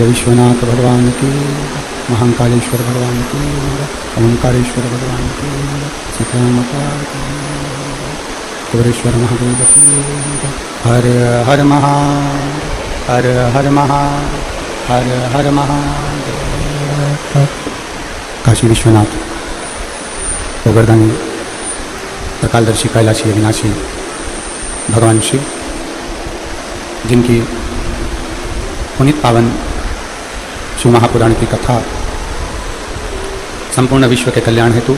विश्वनाथ भगवान की, महाकालेश्वर भगवान की, ओंकारेश्वर भगवान की, सीतामाता महादेव की। हर हर महादेव, हर हर महादेव, हर हर महादेव। काशी विश्वनाथ गोवर्धन त्रिकालदर्शी कैलाशी अविनाशी भगवान शिव, जिनकी पुनीत पावन शिव महापुराण की कथा संपूर्ण विश्व के कल्याण हेतु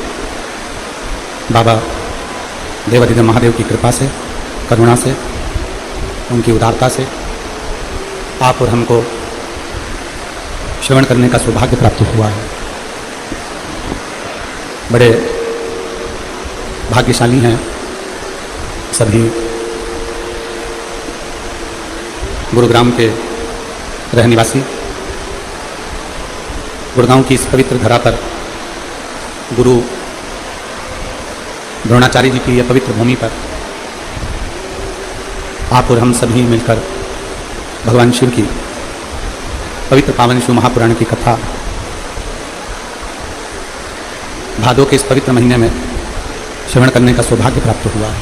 बाबा देवाधिदेव महादेव की कृपा से, करुणा से, उनकी उदारता से आप और हमको श्रवण करने का सौभाग्य प्राप्त हुआ है। बड़े भाग्यशाली हैं सभी गुरुग्राम के रहनिवासी। गुड़गांव की इस पवित्र धरा पर गुरु द्रोणाचार्य जी की यह पवित्र भूमि पर आप और हम सभी मिलकर भगवान शिव की पवित्र पावन शिव महापुराण की कथा भादों के इस पवित्र महीने में श्रवण करने का सौभाग्य प्राप्त हुआ है।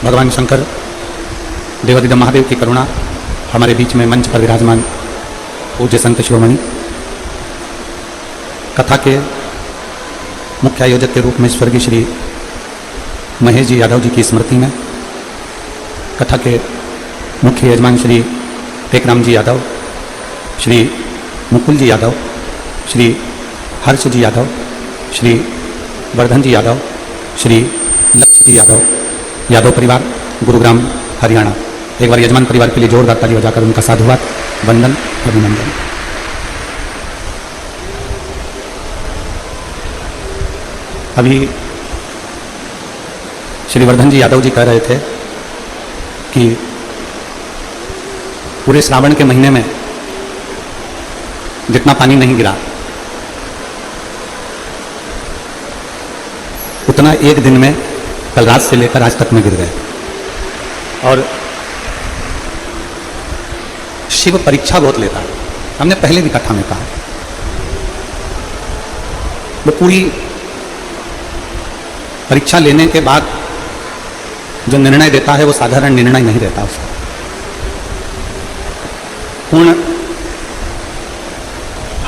भगवान शंकर देवाधिदेव महादेव की करुणा, हमारे बीच में मंच पर विराजमान पूज्य संत शिरोमणि कथा के मुख्य आयोजक के रूप में स्वर्गीय श्री महेश जी यादव जी की स्मृति में कथा के मुख्य यजमान श्री टेकराम जी यादव, श्री मुकुल जी यादव, श्री हर्ष जी यादव, श्री वर्धन जी यादव, श्री लक्ष्य जी यादव, यादव परिवार गुरुग्राम हरियाणा। एक बार यजमान परिवार के लिए जोरदार ताली बजाकर उनका साधुवाद, वंदन, अभिनंदन। अभी श्री वर्धन जी यादव जी कह रहे थे कि पूरे श्रावण के महीने में जितना पानी नहीं गिरा उतना एक दिन में कल रात से लेकर आज तक में गिर गए। और शिव परीक्षा बहुत लेता है, हमने पहले भी कथा में कहा। वो पूरी परीक्षा लेने के बाद जो निर्णय देता है वो साधारण निर्णय नहीं रहता उसका। पूर्ण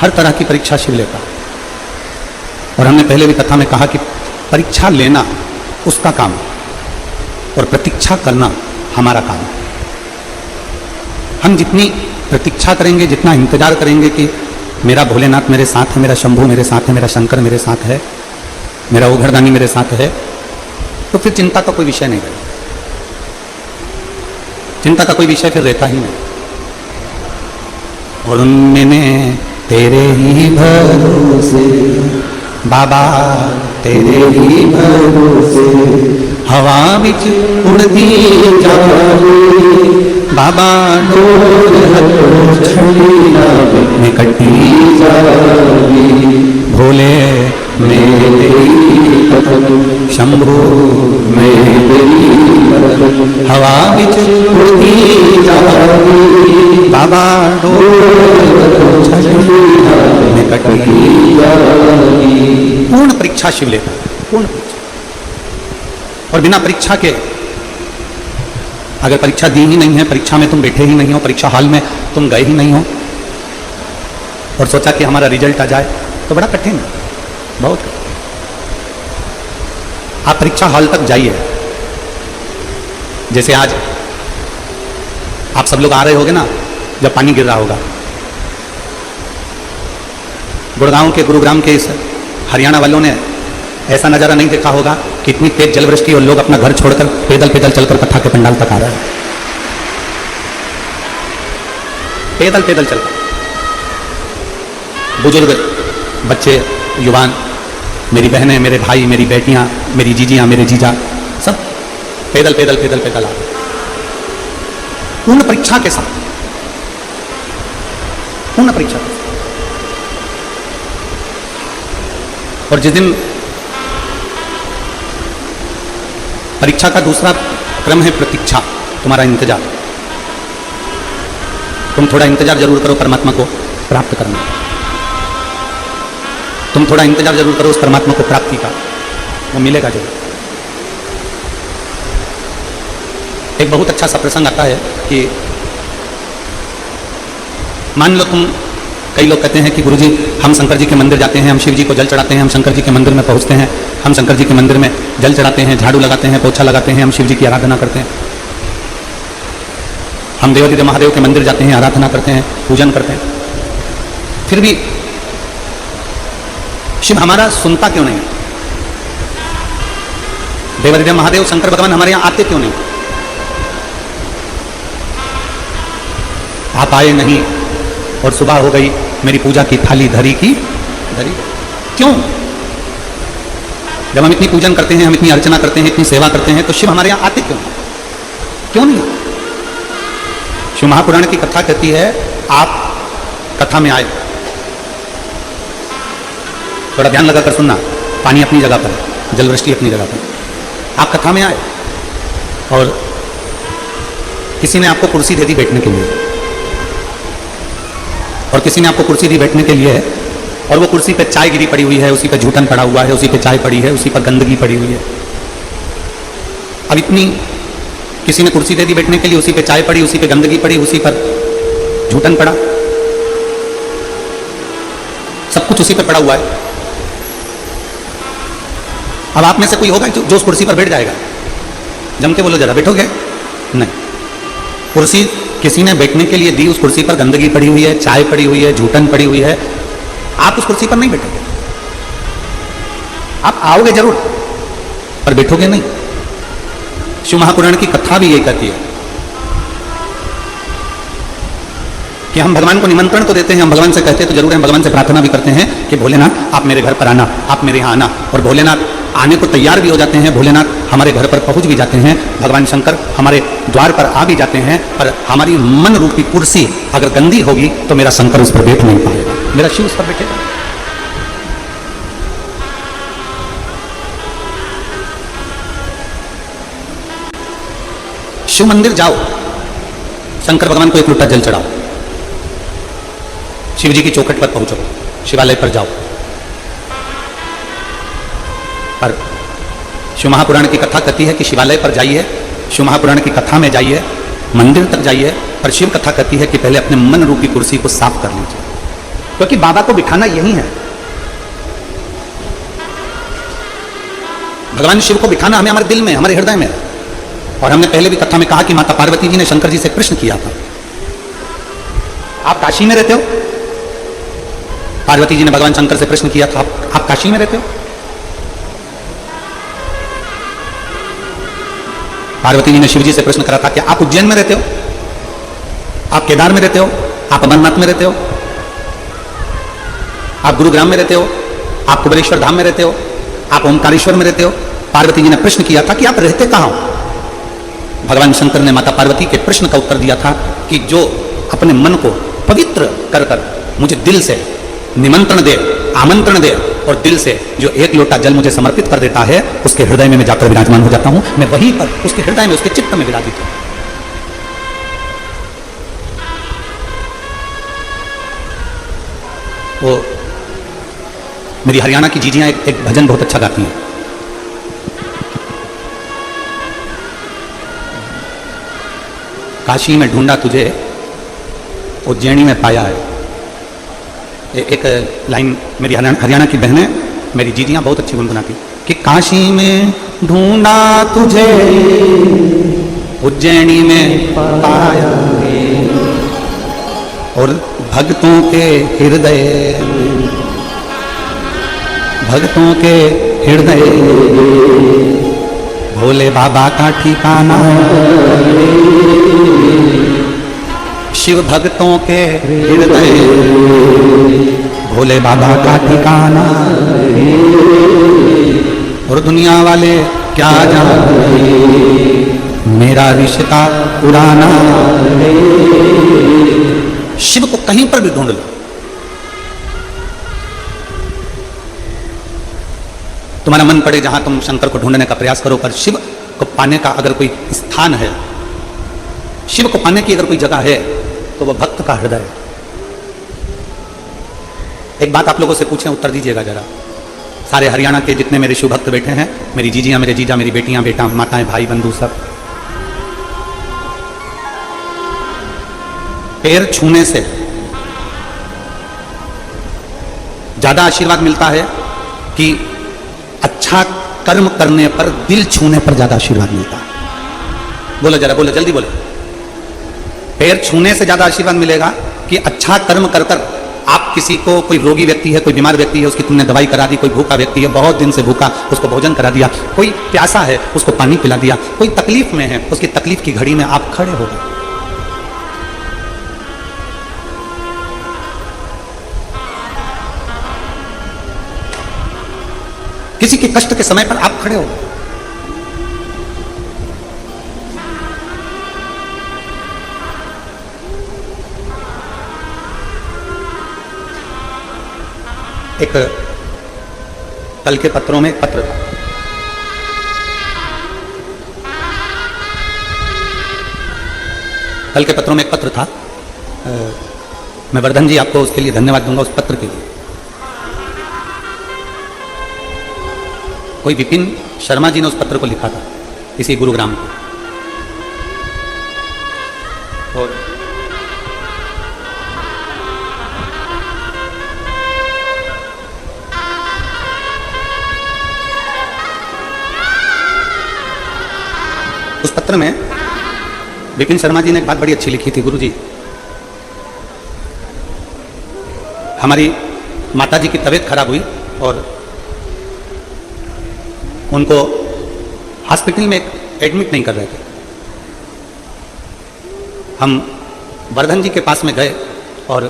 हर तरह की परीक्षा शिव लेता। और हमने पहले भी कथा में कहा कि परीक्षा लेना उसका काम और प्रतीक्षा करना हमारा काम। हम जितनी प्रतीक्षा करेंगे, जितना इंतजार करेंगे कि मेरा भोलेनाथ मेरे साथ है, मेरा शंभू मेरे साथ है, मेरा शंकर मेरे साथ है, मेरा उघरदानी मेरे साथ है, तो फिर चिंता का कोई विषय नहीं रहेगा। चिंता का कोई विषय फिर रहता ही नहीं। और मैंने तेरे ही भरोसे बाबा, तेरे ही भरोसे हवा बिच उड़ती जावे बाबा, डोर में कटी जावे भोले मेरे शंभू मेरे हवा बिच उड़ती जावे बाबा, डोर में कटी जावे। पूर्ण परीक्षा शिव लेता, पूर्ण परीक्षा। और बिना परीक्षा के, अगर परीक्षा दी ही नहीं है, परीक्षा में तुम बैठे ही नहीं हो, परीक्षा हॉल में तुम गए ही नहीं हो और सोचा कि हमारा रिजल्ट आ जाए, तो बड़ा कठिन है, बहुत कठिन। आप परीक्षा हॉल तक जाइए। जैसे आज आप सब लोग आ रहे होगे ना, जब पानी गिर रहा होगा, गुड़गांव के, गुरुग्राम के, इस हरियाणा वालों ने ऐसा नजारा नहीं देखा होगा कि इतनी तेज जलवृष्टि और लोग अपना घर छोड़कर पैदल पैदल चलकर कथा के पंडाल तक आ रहे हैं, पैदल पैदल चलकर। बुजुर्ग, बच्चे, युवान, मेरी बहनें, मेरे भाई, मेरी बेटियां, मेरी जीजियां, मेरे जीजा, सब पैदल पैदल पैदल पैदल आ रहे, पूर्ण परीक्षा के साथ, पूर्ण परीक्षा के साथ। और जिस दिन परीक्षा का दूसरा क्रम है प्रतीक्षा, तुम्हारा इंतजार। तुम थोड़ा इंतजार जरूर करो परमात्मा को प्राप्त करने, तुम थोड़ा इंतजार जरूर करो उस परमात्मा को प्राप्ति का, वो मिलेगा जरूर। एक बहुत अच्छा सा प्रसंग आता है कि मान लो तुम, कई लोग कहते हैं कि गुरुजी हम शंकर जी के मंदिर जाते हैं, हम शिव जी को जल चढ़ाते हैं, हम शंकर जी के मंदिर में पहुंचते हैं, हम शंकर जी के मंदिर में जल चढ़ाते हैं, झाड़ू लगाते हैं, पोछा लगाते हैं, हम शिव जी की आराधना करते हैं, हम देवाधिदेव महादेव के मंदिर जाते हैं, आराधना करते हैं, पूजन करते हैं, फिर भी शिव हमारा सुनता क्यों नहीं? देवाधिदेव महादेव शंकर भगवान हमारे यहां आते क्यों नहीं? आप आए नहीं और सुबह हो गई, मेरी पूजा की थाली धरी की धरी, क्यों? जब हम इतनी पूजन करते हैं, हम इतनी अर्चना करते हैं, इतनी सेवा करते हैं, तो शिव हमारे यहां आते क्यों? क्यों नहीं? शिव महापुराण की कथा कहती है, आप कथा में आए, थोड़ा ध्यान लगाकर सुनना, पानी अपनी जगह पर है, जलवृष्टि अपनी जगह पर, आप कथा में आए और किसी ने आपको कुर्सी दे दी बैठने के लिए, और किसी ने आपको कुर्सी दी बैठने के लिए, और वो कुर्सी पे चाय गिरी पड़ी हुई है, उसी पे जूठन पड़ा हुआ है, उसी पे चाय पड़ी है, उसी पर गंदगी पड़ी हुई है। अब इतनी, किसी ने कुर्सी दे दी बैठने के लिए, उसी पे चाय पड़ी, उसी पे गंदगी पड़ी, उसी पर जूठन पड़ा, सब कुछ उसी पे पड़ा हुआ है। अब आप में से कोई होगा जो उस कुर्सी पर बैठ जाएगा? जम के बोलो जरा, बैठोगे? नहीं। कुर्सी किसी ने बैठने के लिए दी, उस कुर्सी पर गंदगी पड़ी हुई है, चाय पड़ी हुई है, जूठन पड़ी हुई है, आप उस कुर्सी पर नहीं बैठोगे। आप आओगे जरूर पर बैठोगे नहीं। शिव महापुराण की कथा भी यही कहती है कि हम भगवान को निमंत्रण तो देते हैं, हम भगवान से कहते तो जरूर हैं, भगवान से प्रार्थना भी करते हैं कि भोलेनाथ आप मेरे घर पर आना, आप मेरे यहाँ आना, और भोलेनाथ आने को तैयार भी हो जाते हैं, भोलेनाथ हमारे घर पर पहुंच भी जाते हैं, भगवान शंकर हमारे द्वार पर आ भी जाते हैं, पर हमारी मन रूपी कुर्सी अगर गंदी होगी तो मेरा शंकर उस पर बैठ नहीं पाएगा, मेरा शिव उस पर बैठेगा। शिव मंदिर जाओ, शंकर भगवान को एक लोटा जल चढ़ाओ, शिव जी की चौखट पर पहुंचो, शिवालय पर जाओ, पर शिव महापुराण की कथा कहती है कि शिवालय पर जाइए, शिव महापुराण की कथा में जाइए, मंदिर तक जाइए, पर शिव कथा कहती है कि पहले अपने मन रूपी कुर्सी को साफ कर लीजिए, क्योंकि बाबा को बिठाना यही है। भगवान शिव को बिठाना हमें हमारे दिल में, हमारे हृदय में। और हमने पहले भी कथा में कहा कि माता पार्वती जी ने शंकर जी से प्रश्न किया था आप काशी में रहते हो? पार्वती जी ने भगवान शंकर से प्रश्न किया था, आप काशी में रहते हो? पार्वती जी ने शिव जी से प्रश्न करा था कि आप उज्जैन में रहते हो, आप केदार में रहते हो, आप अमरनाथ में रहते हो, आप गुरुग्राम में रहते हो, आप कुबेरेश्वर धाम में रहते हो, आप ओमकारेश्वर में रहते हो। पार्वती जी ने प्रश्न किया था कि आप रहते कहां हो? भगवान शंकर ने माता पार्वती के प्रश्न का उत्तर दिया था कि जो अपने मन को पवित्र कर कर मुझे दिल से निमंत्रण दे, आमंत्रण दे और दिल से जो एक लोटा जल मुझे समर्पित कर देता है, उसके हृदय में मैं जाकर विराजमान हो जाता हूं। मैं वहीं पर उसके हृदय में, उसके चित्त में विराजित हूं। वो मेरी हरियाणा की जीजियां एक भजन बहुत अच्छा गाती हैं। काशी में ढूंढा तुझे, उज्जैनी में पाया है। एक लाइन मेरी हरियाणा की बहनें, मेरी जीजियां बहुत अच्छी गुनगुनाती कि काशी में ढूंढा तुझे, उज्जैनी में पाया और भक्तों के हृदय, भक्तों के हृदय भोले बाबा का ठिकाना, शिव भक्तों के हृदय भोले बाबा का ठिकाना। और दुनिया वाले क्या जाने मेरा रिश्ता पुराना। शिव को कहीं पर भी ढूंढ लो, तुम्हारा मन पड़े जहां तुम शंकर को ढूंढने का प्रयास करो, पर शिव को पाने का अगर कोई स्थान है, शिव को पाने की अगर कोई जगह है, तो वह भक्त का हृदय है। एक बात आप लोगों से पूछें, उत्तर दीजिएगा जरा। सारे हरियाणा के जितने मेरे शिव भक्त बैठे हैं, मेरी जीजियां, मेरे जीजा, मेरी बेटियां, बेटा, माताएं, भाई, बंधु, सब, पैर छूने से ज्यादा आशीर्वाद मिलता है कि अच्छा कर्म करने पर, दिल छूने पर ज्यादा आशीर्वाद मिलता है? बोलो जरा, बोलो, जल्दी बोलो। पैर छूने से ज्यादा आशीर्वाद मिलेगा कि अच्छा कर्म कर कर आप किसी को, कोई रोगी व्यक्ति है, कोई बीमार व्यक्ति है, उसकी तुमने दवाई करा दी, कोई भूखा व्यक्ति है, बहुत दिन से भूखा, उसको भोजन करा दिया, कोई प्यासा है, उसको पानी पिला दिया, कोई तकलीफ में है, उसकी तकलीफ की घड़ी में आप खड़े हो गए। किसी के कष्ट के समय पर आप खड़े हो। एक कल के पत्रों में एक पत्र था, कल के पत्रों में एक पत्र था। मैं वर्धन जी आपको उसके लिए धन्यवाद दूंगा, उस पत्र के लिए। कोई विपिन शर्मा जी ने उस पत्र को लिखा था, इसी गुरुग्राम को। और उस पत्र में विपिन शर्मा जी ने एक बात बड़ी अच्छी लिखी थी। गुरु जी, हमारी माता जी की तबीयत खराब हुई और उनको हॉस्पिटल में एडमिट नहीं कर रहे थे। हम वर्धन जी के पास में गए और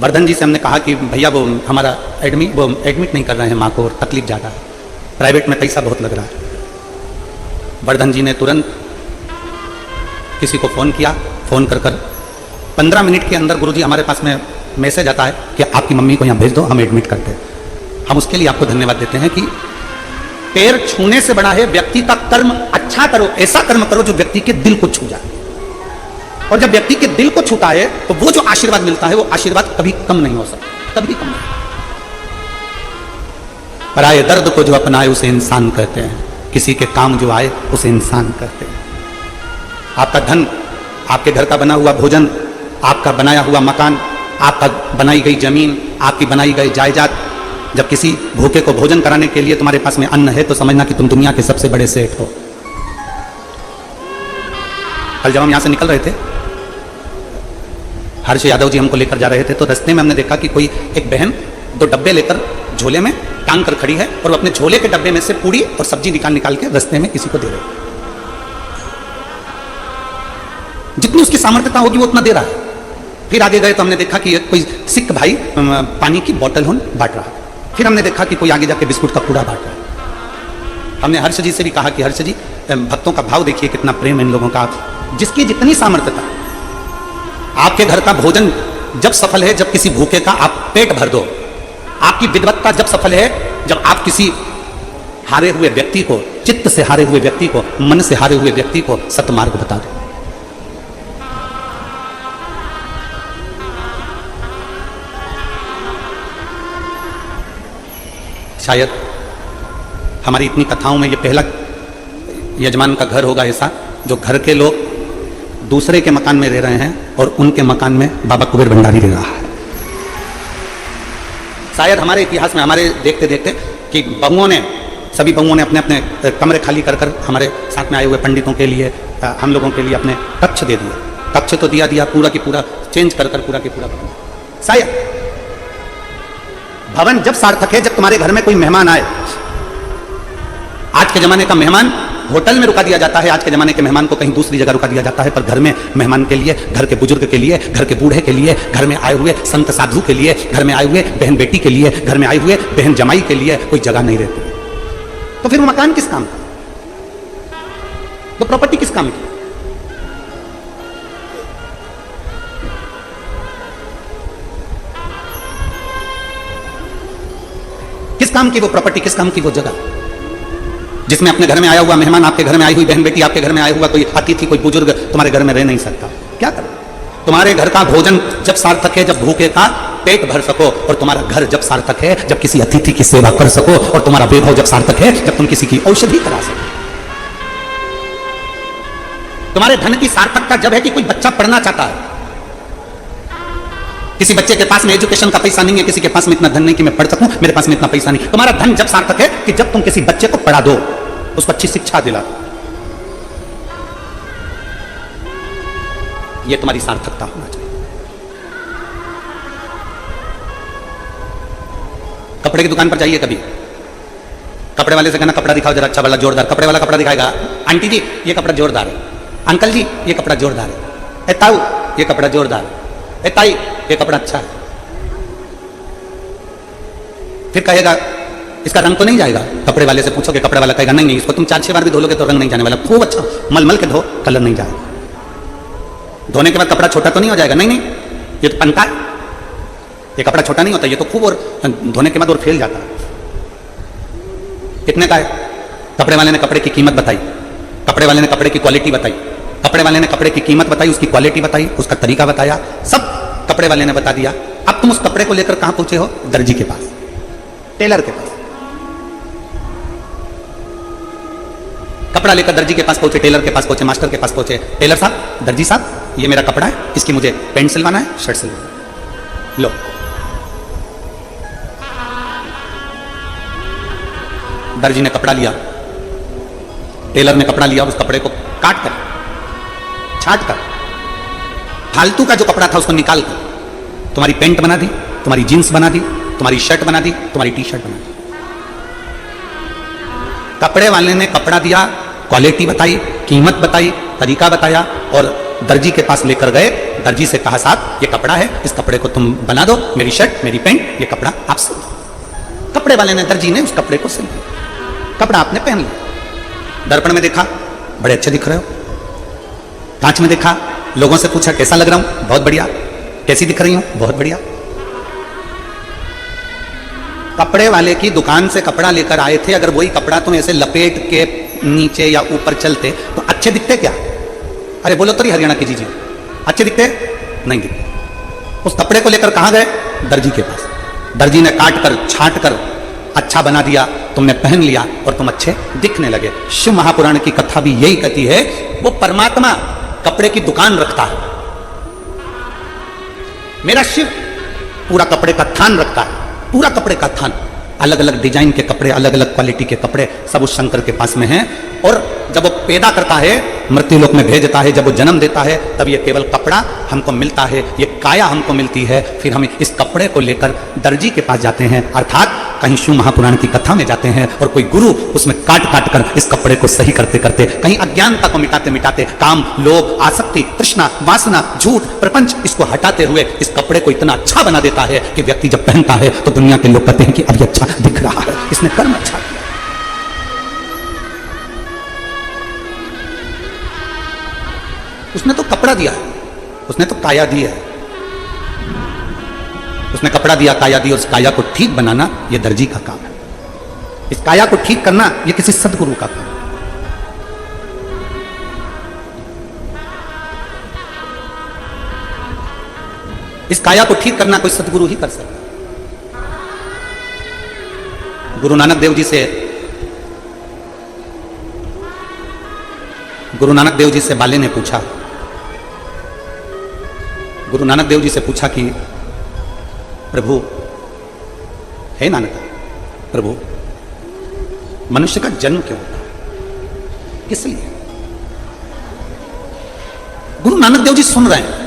वर्धन जी से हमने कहा कि भैया वो हमारा एडमिट नहीं कर रहे हैं माँ को, और तकलीफ ज़्यादा है, प्राइवेट में पैसा बहुत लग रहा है। वर्धन जी ने तुरंत किसी को फ़ोन किया, फ़ोन कर 15 मिनट के अंदर गुरुजी हमारे पास में मैसेज आता है कि आपकी मम्मी को यहाँ भेज दो, हम एडमिट करते हैं। हम उसके लिए आपको धन्यवाद देते हैं कि पैर छूने से बड़ा है व्यक्ति का कर्म। अच्छा करो, ऐसा कर्म करो जो व्यक्ति के दिल को छू जाए, और जब व्यक्ति के दिल को छूता है तो वो जो आशीर्वाद मिलता है, वो आशीर्वाद कभी कम नहीं हो सकता, कभी कम नहीं। पराये दर्द को जो अपनाए उसे इंसान कहते हैं, किसी के काम जो आए उसे इंसान कहते हैं। आपका धन, आपके घर का बना हुआ भोजन, आपका बनाया हुआ मकान, आपका बनाई गई जमीन, आपकी बनाई गई जायदाद, जब किसी भूखे को भोजन कराने के लिए तुम्हारे पास में अन्न है, तो समझना कि तुम दुनिया के सबसे बड़े सेठ हो। कल जब हम यहां से निकल रहे थे, हर्ष यादव जी हमको लेकर जा रहे थे, तो रास्ते में हमने देखा कि कोई एक बहन 2 डब्बे लेकर झोले में टांग कर खड़ी है और वो अपने झोले के डब्बे में से पूड़ी और सब्जी निकाल के रास्ते में किसी को दे रही है। जितनी उसकी सामर्थ्यता होगी वो उतना दे रहा है। फिर आगे गए तो हमने देखा कि कोई सिख भाई पानी की बोतल बांट रहा है। फिर हमने देखा कि कोई आगे जाके बिस्कुट का कूड़ा बांट रहा है। हमने हर्ष जी से भी कहा कि हर्ष जी, भक्तों का भाव देखिए, कितना प्रेम इन लोगों का। जिसकी जितनी सामर्थ्यता, आपके घर का भोजन जब सफल है जब किसी भूखे का आप पेट भर दो। आपकी विद्वत्ता जब सफल है जब आप किसी हारे हुए व्यक्ति को, चित्त से हारे हुए व्यक्ति को, मन से हारे हुए व्यक्ति को सत्मार्ग बता दो। शायद हमारी इतनी कथाओं में ये पहला यजमान का घर होगा ऐसा, जो घर के लोग दूसरे के मकान में रह रहे हैं और उनके मकान में बाबा कुबेर भंडारी रह रहा है। शायद हमारे इतिहास में, हमारे देखते देखते, कि सभी बहुओं ने अपने अपने कमरे खाली कर हमारे साथ में आए हुए पंडितों के लिए, हम लोगों के लिए अपने कक्ष दे दिए। कक्ष तो दिया पूरा की पूरा चेंज कर पूरा की पूरा। शायद भवन जब सार्थक है जब तुम्हारे घर में कोई मेहमान आए। आज के जमाने का मेहमान होटल में रुका दिया जाता है, आज के जमाने के मेहमान को कहीं दूसरी जगह रुका दिया जाता है, पर घर में मेहमान के लिए, घर के बुजुर्ग के लिए, घर के बूढ़े के लिए, घर में आए हुए संत साधु के लिए, घर में आए हुए बहन बेटी के लिए, घर में आए हुए बहन जमाई के लिए कोई जगह नहीं रहती। तो फिर वो मकान किस काम का? तो प्रॉपर्टी किस काम की? किस काम की वो प्रॉपर्टी, किस काम की वो जगह जिसमें अपने घर में आया हुआ मेहमान, आपके घर में आई हुई बहन बेटी, आपके घर में आया हुआ कोई अतिथि, कोई बुजुर्ग तुम्हारे घर में रह नहीं सकता? क्या करो? तुम्हारे घर का भोजन जब सार्थक है जब भूखे का पेट भर सको, और तुम्हारा घर जब सार्थक है जब किसी अतिथि की सेवा कर सको, और तुम्हारा वैभव जब सार्थक है जब तुम किसी की औषधि करा सको। तुम्हारे धन की सार्थकता जब है कि कोई बच्चा पढ़ना चाहता है, किसी बच्चे के पास में एजुकेशन का पैसा नहीं है, किसी के पास में इतना धन नहीं कि मैं पढ़ सकूं, मेरे पास में इतना पैसा नहीं। तुम्हारा धन जब सार्थक है कि जब तुम किसी बच्चे को पढ़ा दो, उसको अच्छी शिक्षा दिला दो। ये तुम्हारी सार्थकता होना चाहिए। कपड़े की दुकान पर जाइए कभी, कपड़े वाले से कहना कपड़ा दिखाओ जरा अच्छा वाला जोरदार। कपड़े वाला कपड़ा दिखाएगा, आंटी जी ये कपड़ा जोरदार है, अंकल जी ये कपड़ा जोरदार है, ए ताऊ ये कपड़ा जोरदार है, ए ताई ये कपड़ा अच्छा है। फिर कहेगा इसका रंग तो नहीं जाएगा? कपड़े वाले से पूछोगे, कपड़े वाला कहेगा नहीं इसको तुम 4-6 बार भी धो लोगे तो रंग नहीं जाने वाला, खूब अच्छा मल के धो, कलर नहीं जाएगा। धोने के बाद कपड़ा छोटा तो नहीं हो जाएगा? नहीं ये तो पनता है, ये कपड़ा छोटा नहीं होता, ये तो खूब और धोने के बाद और फैल जाता है। कितने का है? कपड़े वाले ने कपड़े की कीमत बताई, कपड़े वाले ने कपड़े की क्वालिटी बताई, कपड़े वाले ने कपड़े की कीमत बताई, उसकी क्वालिटी बताई, उसका तरीका बताया, सब कपड़े वाले ने बता दिया। अब तुम उस कपड़े को लेकर कहां पहुंचे हो? दर्जी के पास, टेलर के पास। कपड़ा लेकर दर्जी के पास पहुंचे, टेलर के पास पहुंचे, मास्टर के पास पहुंचे। टेलर साहब, दर्जी साहब, ये मेरा कपड़ा है, इसकी मुझे पैंट सिलवाना है, शर्ट सिलवाना है, लो। दर्जी ने कपड़ा लिया, टेलर ने कपड़ा लिया, उस कपड़े को काट कर, छाट कर, फालतू का जो कपड़ा था उसको निकाल कर तुम्हारी पैंट बना दी, तुम्हारी जींस बना दी, तुम्हारी शर्ट बना दी, तुम्हारी टी शर्ट बना दी। कपड़े वाले ने कपड़ा दिया, क्वालिटी बताई, कीमत बताई, तरीका बताया, और दर्जी के पास लेकर गए। दर्जी से कहा साहब ये कपड़ा है, इस कपड़े को तुम बना दो, मेरी शर्ट मेरी पैंट, ये कपड़ा आप सिल दो। कपड़े वाले ने, दर्जी ने उस कपड़े को सिल दिया, कपड़ा आपने पहन लिया। दर्पण में देखा, बड़े अच्छे दिख रहे हो। कांच में देखा, लोगों से पूछा कैसा लग रहा हूं? बहुत बढ़िया। कैसी दिख रही हूं? बहुत बढ़िया। कपड़े वाले की दुकान से कपड़ा लेकर आए थे, अगर वही कपड़ा तुम ऐसे लपेट के नीचे या ऊपर चलते तो अच्छे दिखते क्या? अरे बोलो तो हरियाणा की जीजी, अच्छे दिखते? नहीं दिखते। उस कपड़े को लेकर कहां गए? दर्जी के पास। दर्जी ने काट कर, छाट कर अच्छा बना दिया, तुमने पहन लिया और तुम अच्छे दिखने लगे। शिव महापुराण की कथा भी यही कहती है, वो परमात्मा कपड़े की दुकान रखता है, मेरा शिव पूरा कपड़े का थान रखता है, पूरा कपड़े का थान। अलग अलग डिजाइन के कपड़े, अलग अलग क्वालिटी के कपड़े सब उस शंकर के पास में हैं। और जब वो पैदा करता है, मृत्यु लोक में भेजता है, जब वो जन्म देता है, तब ये केवल कपड़ा हमको मिलता है, ये काया हमको मिलती है। फिर हम इस कपड़े को लेकर दर्जी के पास जाते हैं, अर्थात कहीं शिव महापुराण की कथा में जाते हैं और कोई गुरु उसमें काट काट कर इस कपड़े को सही करते करते, कहीं अज्ञानता को मिटाते मिटाते, काम, लोभ, आसक्ति, तृष्णा, वासना, झूठ, प्रपंच, इसको हटाते हुए इस कपड़े को इतना अच्छा बना देता है कि व्यक्ति जब पहनता है तो दुनिया के लोग कहते हैं कि अब ये अच्छा दिख रहा है, इसने कर्म अच्छा किया। उसने तो कपड़ा दिया है, उसने तो काया दी है, उसने कपड़ा दिया, काया दी, और उस काया को ठीक बनाना यह दर्जी का काम है। इस काया को ठीक करना यह किसी सदगुरु का काम है। इस काया को ठीक करना कोई सदगुरु ही कर सकता है। गुरु नानक देव जी से बाले ने पूछा, गुरु नानक देव जी से पूछा कि प्रभु, हे नानक, प्रभु, मनुष्य का जन्म क्यों होता है, किस लिए? गुरु नानक देव जी सुन रहे हैं।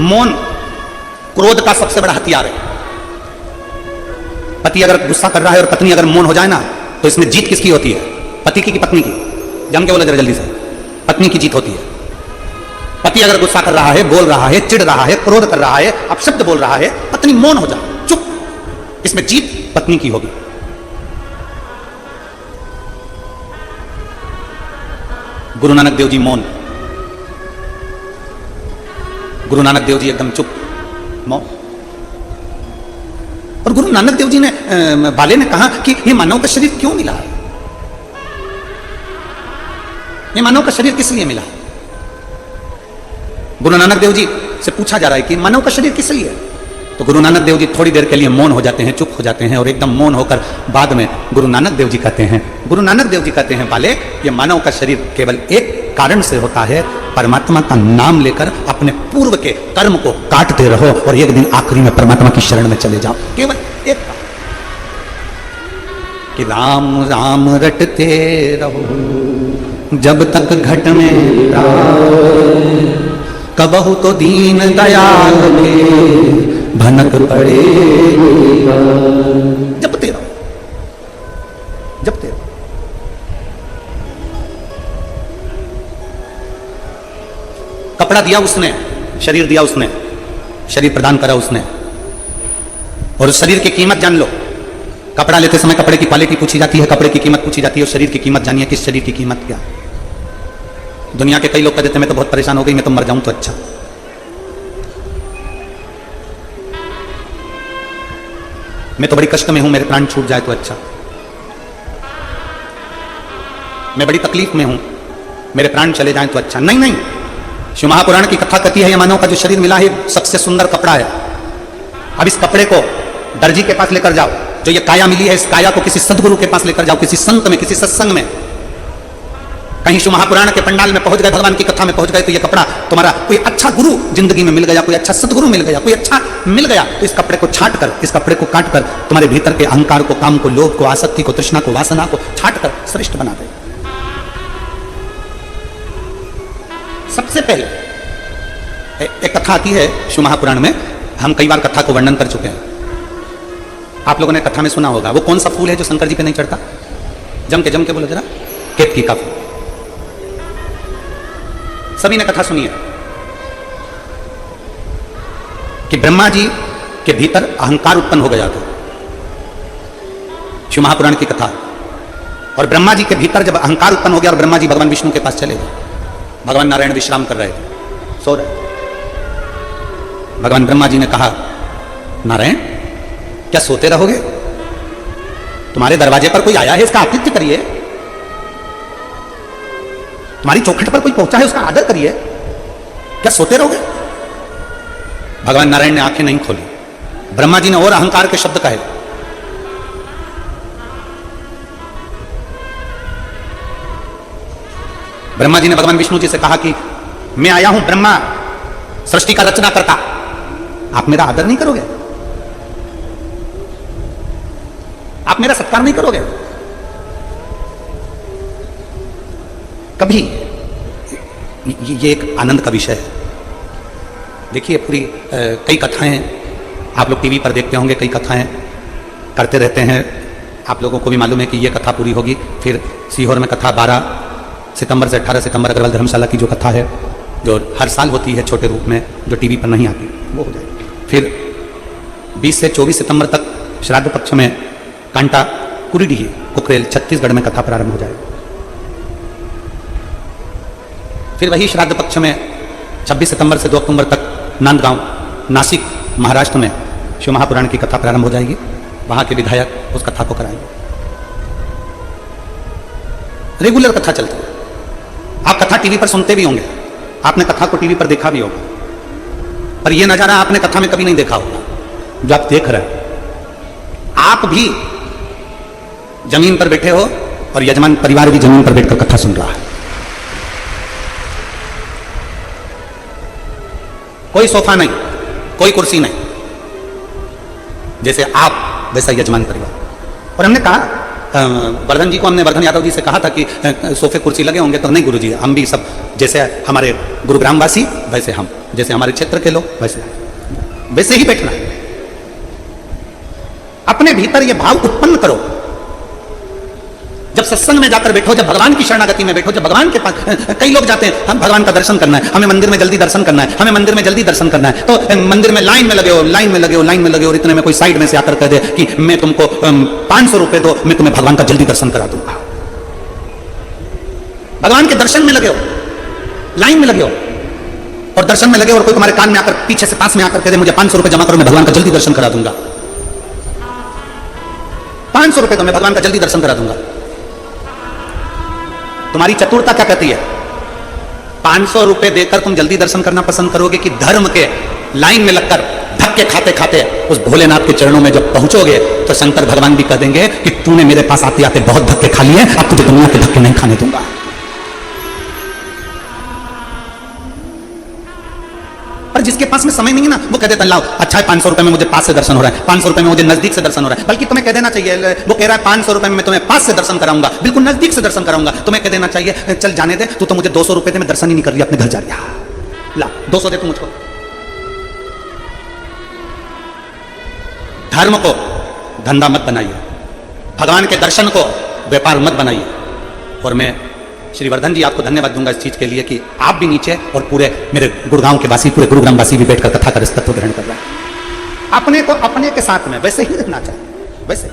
मौन क्रोध का सबसे बड़ा हथियार है। पति अगर गुस्सा कर रहा है और पत्नी अगर मौन हो जाए ना, तो इसमें जीत किसकी होती है? पति की पत्नी की? जम के बोला जरा जल्दी से। पत्नी की जीत होती है। पति अगर गुस्सा कर रहा है, बोल रहा है, चिढ़ रहा है, क्रोध कर रहा है, अपशब्द बोल रहा है, पत्नी मौन हो जाए, चुप, इसमें जीत पत्नी की होगी। गुरु नानक देव जी मौन, गुरु नानक देव जी एकदम चुप, मौन। और गुरु नानक देव जी ने बाले ने कहा कि ये मानव का शरीर क्यों मिला है? ये मानव का शरीर किस लिए मिला? गुरु नानक देव जी से पूछा जा रहा है कि मानव का शरीर किस लिए? तो गुरु नानक देव जी थोड़ी देर के लिए मौन हो जाते हैं, चुप हो जाते हैं, और एकदम मौन होकर बाद में गुरु नानक देव जी कहते हैं, गुरु नानक देव जी कहते हैं, बाले, ये मानव का शरीर केवल एक कारण से होता है, परमात्मा का नाम लेकर अपने पूर्व के कर्म को काटते रहो और एक दिन आखिरी में परमात्मा की शरण में चले जाओ। केवल एक कि राम राम रटते रहो जब तक घट में कबहु तो दीन दयाल के भनक पड़े। जपते रहो, जपते रहो। कपड़ा दिया उसने, शरीर दिया उसने, शरीर प्रदान करा उसने, और उस शरीर की कीमत जान लो। कपड़ा लेते समय कपड़े की क्वालिटी पूछी जाती है, कपड़े की कीमत पूछी जाती है, और शरीर की कीमत जानिए, किस शरीर की कीमत क्या। दुनिया के कई लोग कहते थे मैं तो बहुत परेशान हो गई, मैं तो मर जाऊं तो अच्छा। मैं तो बड़ी कष्ट में हूं, मेरे प्राण छूट जाए तो अच्छा। मैं बड़ी तकलीफ में हूं, मेरे प्राण चले जाएं तो अच्छा। नहीं नहीं, शिव महापुराण की कथा कहती है, ये मानव का जो शरीर मिला है सबसे सुंदर कपड़ा है। अब इस कपड़े को दर्जी के पास लेकर जाओ, जो ये काया मिली है, इस काया को किसी सदगुरु के पास लेकर जाओ, किसी संत में, किसी सत्संग में। कहीं शिव महापुराण के पंडाल में पहुंच गए, भगवान की कथा में पहुंच गए, तो ये कपड़ा तुम्हारा कोई अच्छा गुरु जिंदगी में मिल गया, कोई अच्छा सदगुरु मिल गया, कोई अच्छा मिल गया, तो इस कपड़े को छाट कर, इस कपड़े को काट कर तुम्हारे भीतर के अहंकार को, काम को, लोभ को, आसक्ति को, तृष्णा को, वासना को छाट कर श्रेष्ठ बना दे। सबसे पहले एक कथा आती है शिव महापुराण में, हम कई बार कथा को वर्णन कर चुके हैं। आप लोगों ने कथा में सुना होगा, वो कौन सा फूल है जो शंकर जी पे नहीं चढ़ता? जम के बोलो जरा, केतकी का फूल। सभी ने कथा सुनी है कि ब्रह्मा जी के भीतर अहंकार उत्पन्न हो गया था। शिव महापुराण की कथा। और ब्रह्मा जी के भीतर जब अहंकार उत्पन्न हो गया और ब्रह्मा जी भगवान विष्णु के पास चले गए, भगवान नारायण विश्राम कर रहे थे, सो रहे। भगवान ब्रह्मा जी ने कहा, नारायण क्या सोते रहोगे? तुम्हारे दरवाजे पर कोई आया है, इसका आतिथ्य करिए। तुम्हारी चौखट पर कोई पहुंचा है, उसका आदर करिए। क्या सोते रहोगे? भगवान नारायण ने आंखें नहीं खोली। ब्रह्मा जी ने और अहंकार के शब्द कहे। ब्रह्मा जी ने भगवान विष्णु जी से कहा कि मैं आया हूं ब्रह्मा, सृष्टि का रचना करता, आप मेरा आदर नहीं करोगे? आप मेरा सत्कार नहीं करोगे? कभी ये एक आनंद का विषय है। देखिए पूरी कई कथाएं आप लोग टीवी पर देखते होंगे, कई कथाएं करते रहते हैं। आप लोगों को भी मालूम है कि ये कथा पूरी होगी, फिर सीहोर में कथा 12 सितंबर से 18 सितंबर अग्रवाल धर्मशाला की जो कथा है, जो हर साल होती है छोटे रूप में, जो टीवी पर नहीं आती, वो हो जाएगी। फिर 20 से 24 सितंबर तक श्राद्ध पक्ष में कांटा कुरीडीह कुकरेल छत्तीसगढ़ में कथा प्रारंभ हो जाएगी। फिर वही श्राद्ध पक्ष में 26 सितंबर से 2 अक्टूबर तक नांदगांव नासिक महाराष्ट्र में शिव महापुराण की कथा प्रारंभ हो जाएगी। वहां के विधायक उस कथा को कराएंगे। रेगुलर कथा चलती है। आप कथा टीवी पर सुनते भी होंगे, आपने कथा को टीवी पर देखा भी होगा, पर यह नजारा आपने कथा में कभी नहीं देखा होगा जो आप देख रहे हैं। आप भी जमीन पर बैठे हो और यजमान परिवार भी जमीन पर बैठकर कथा सुन रहा है। कोई सोफा नहीं, कोई कुर्सी नहीं, जैसे आप वैसा यजमान परिवार। और हमने कहा वर्धन जी को, हमने वर्धन यादव जी से कहा था कि सोफे कुर्सी लगे होंगे, तो नहीं गुरुजी, हम भी सब जैसे हमारे गुरुग्राम वासी वैसे हम, जैसे हमारे क्षेत्र के लोग वैसे ही बैठना। अपने भीतर यह भाव उत्पन्न करो। जब सत्संग में जाकर बैठो, जब भगवान की शरणागति में बैठो, जब भगवान के पास, कई लोग जाते हैं हम भगवान का दर्शन करना है, हमें मंदिर में जल्दी दर्शन करना है, हमें मंदिर में जल्दी दर्शन करना है, तो मंदिर में लाइन में लगे हो, लाइन में लगे हो, लाइन में लगे हो, और इतने में कोई साइड में से आकर कह दे कि मैं तुमको 500 रुपए दो, मैं तुम्हें भगवान का जल्दी दर्शन करा दूंगा। भगवान के दर्शन में लगे हो, लाइन में लगे हो और दर्शन में लगे, और कोई तुम्हारे कान में आकर पीछे से पास में आकर कह दे मुझे 500 रुपए जमा करो, मैं भगवान का जल्दी दर्शन करा दूंगा। 500 रुपए तो मैं भगवान का जल्दी दर्शन करा दूंगा। तुम्हारी चतुरता क्या कहती है? 500 रुपए देकर तुम जल्दी दर्शन करना पसंद करोगे कि धर्म के लाइन में लगकर धक्के खाते खाते उस भोलेनाथ के चरणों में जब पहुंचोगे तो शंकर भगवान भी कह देंगे कि तूने मेरे पास आते आते बहुत धक्के खा लिए, अब तुझे दुनिया के धक्के नहीं खाने दूंगा। पर जिसके पास में समय नहीं है ना, वो कह देता लाओ अच्छा है 500 रुपए में मुझे पास से दर्शन हो रहा है, 500 रुपए में मुझे नजदीक से दर्शन हो रहा है। बल्कि तुम्हें कह देना चाहिए, वो कह रहा है 500 रुपए में मैं तुम्हें पास से दर्शन कराऊंगा, बिल्कुल नजदीक से दर्शन कराऊंगा, तुम्हें कह देना चाहिए चल जाने दे, तू तो मुझे 200 रुपए दे, मैं दर्शन ही नहीं कर रही, अपने घर जा रही है, ला 200 दे तू मुझको। धर्म को धंधा मत बनाइए, भगवान के दर्शन को व्यापार मत बनाइए। और मैं श्री वर्धन जी आपको धन्यवाद दूंगा इस चीज के लिए कि आप भी नीचे और पूरे मेरे गुड़गांव के वासी, पूरे गुरुग्राम वासी भी बैठकर कथा का तत्व ग्रहण कर रहे हैं। अपने को अपने के साथ में वैसे ही रहना चाहिए। वैसे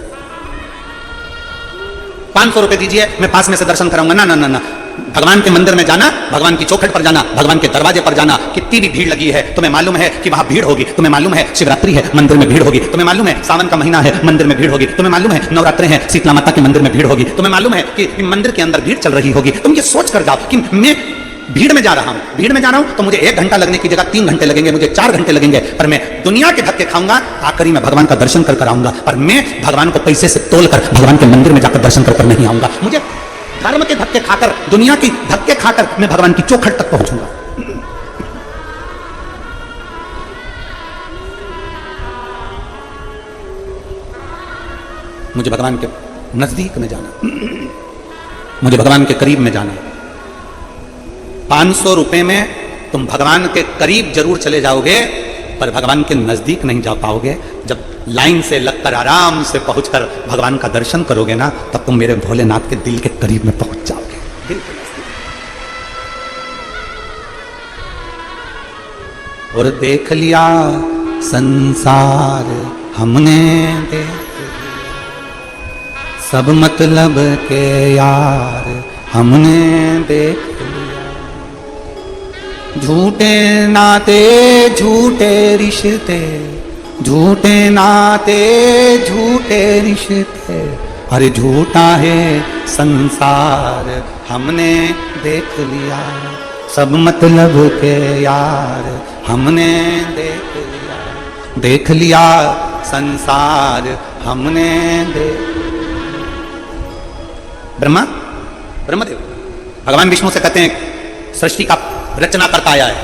500 रुपए दीजिए, मैं पास में से दर्शन कराऊंगा, ना ना ना ना। भगवान के मंदिर में जाना, भगवान की चौखट पर जाना, भगवान के दरवाजे पर जाना, कितनी भी भीड़ लगी है, तुम्हें मालूम है कि वहां भीड़ होगी, तुम्हें मालूम है शिवरात्रि है, मंदिर में भीड़ होगी, तुम्हें मालूम है सावन का महीना है, मंदिर में भीड़ होगी, तुम्हें मालूम है नवरात्रे हैं, शीतला माता के मंदिर में भीड़ होगी, तुम्हें मालूम है कि मंदिर के अंदर भीड़ चल रही होगी। तुम ये सोच कर जाओ कि मैं भीड़ में जा रहा हूं, भीड़ में जा रहा हूं तो मुझे 1 घंटा लगने की जगह 3 घंटे लगेंगे, मुझे 4 घंटे लगेंगे, पर मैं दुनिया के धक्के खाऊंगा, आखिरी में भगवान का दर्शन कर आऊंगा। पर मैं भगवान को पैसे से तोलकर भगवान के मंदिर में जाकर दर्शन कर नहीं आऊंगा। मुझे धर्म के धक्के खाकर, दुनिया की धक्के खाकर मैं भगवान की चौखट तक पहुंचूंगा। मुझे भगवान के नजदीक में जाना, मुझे भगवान के करीब में जाना। 500 रुपए में तुम भगवान के करीब जरूर चले जाओगे, पर भगवान के नजदीक नहीं जा पाओगे। जब लाइन से लगकर आराम से पहुंचकर भगवान का दर्शन करोगे ना, तब तुम मेरे भोलेनाथ के दिल के करीब में पहुंच जाओगे, दिल के नजदीक। और देख लिया संसार हमने, देख सब मतलब के यार हमने देख लिया। झूठे नाते झूठे रिश्ते, झूठे नाते झूठे रिश्ते, अरे झूठा है संसार हमने देख लिया। सब मतलब के यार हमने देख लिया, देख लिया संसार हमने देख। ब्रह्मदेव भगवान विष्णु से कहते हैं सृष्टि का रचना करता आया है,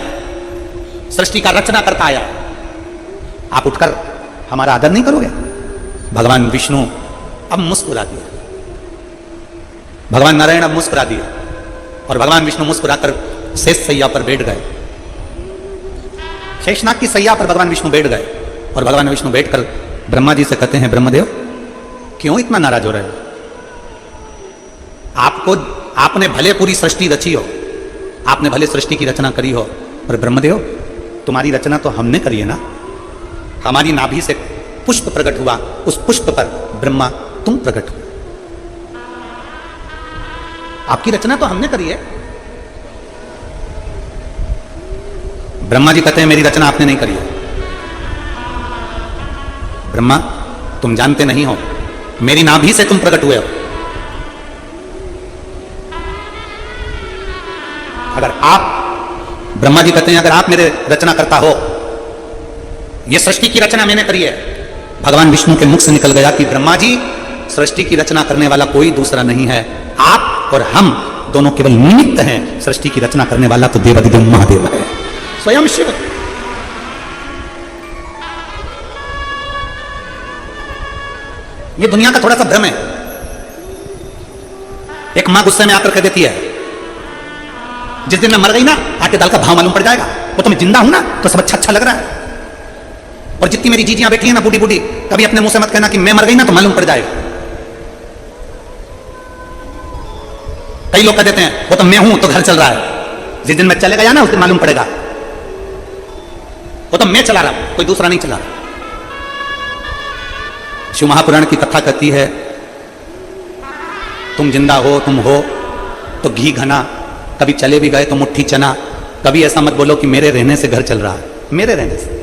सृष्टि का रचना करता आया है। आप उठकर हमारा आदर नहीं करोगे? भगवान विष्णु अब मुस्कुरा दिया, भगवान नारायण अब मुस्कुरा दिया और भगवान विष्णु मुस्कुराकर शेष सैया पर बैठ गए। शेषनाग की सैया पर भगवान विष्णु बैठ गए और भगवान विष्णु बैठकर ब्रह्मा जी से कहते हैं, ब्रह्मदेव क्यों इतना नाराज हो रहे हो? आपने भले पूरी सृष्टि रची हो, आपने भले सृष्टि की रचना करी हो, पर ब्रह्मदेव तुम्हारी रचना तो हमने करी है ना। हमारी नाभि से पुष्प प्रकट हुआ, उस पुष्प पर ब्रह्मा तुम प्रकट हुए, आपकी रचना तो हमने करी है। ब्रह्मा जी कहते हैं, मेरी रचना आपने नहीं करी है। ब्रह्मा तुम जानते नहीं हो, मेरी नाभि से तुम प्रकट हुए हो। अगर आप, ब्रह्मा जी कहते हैं, अगर आप मेरे रचना करता हो, यह सृष्टि की रचना मैंने करी है। भगवान विष्णु के मुख से निकल गया कि ब्रह्मा जी सृष्टि की रचना करने वाला कोई दूसरा नहीं है, आप और हम दोनों केवल निमित्त हैं। सृष्टि की रचना करने वाला तो देवाधिदेव महादेव है, स्वयं शिव। ये दुनिया का थोड़ा सा भ्रम है। एक मां गुस्से में आकर कह देती है, जिस दिन मैं मर गई ना, आटे दाल का भाव मालूम पड़ जाएगा। वो तो मैं जिंदा हूं ना, तो सब अच्छा अच्छा लग रहा है। और जितनी मेरी जीजियां बैठी है ना, बूढ़ी बूढ़ी, कभी अपने मुंह से मत कहना कि मैं मर गई ना तो मालूम पड़ जाएगा। कई लोग कह देते हैं, वो तो मैं हूं तो घर चल रहा है, जिस दिन मैं चले गया ना उस दिन मालूम पड़ेगा। वो तो मैं चला रहा हूं, कोई दूसरा नहीं चला रहा। शिव महापुराण की कथा कहती है, तुम जिंदा हो, तुम हो तो घी घना, कभी चले भी गए तो मुट्ठी चना। कभी ऐसा मत बोलो कि मेरे रहने से घर चल रहा है, मेरे रहने से।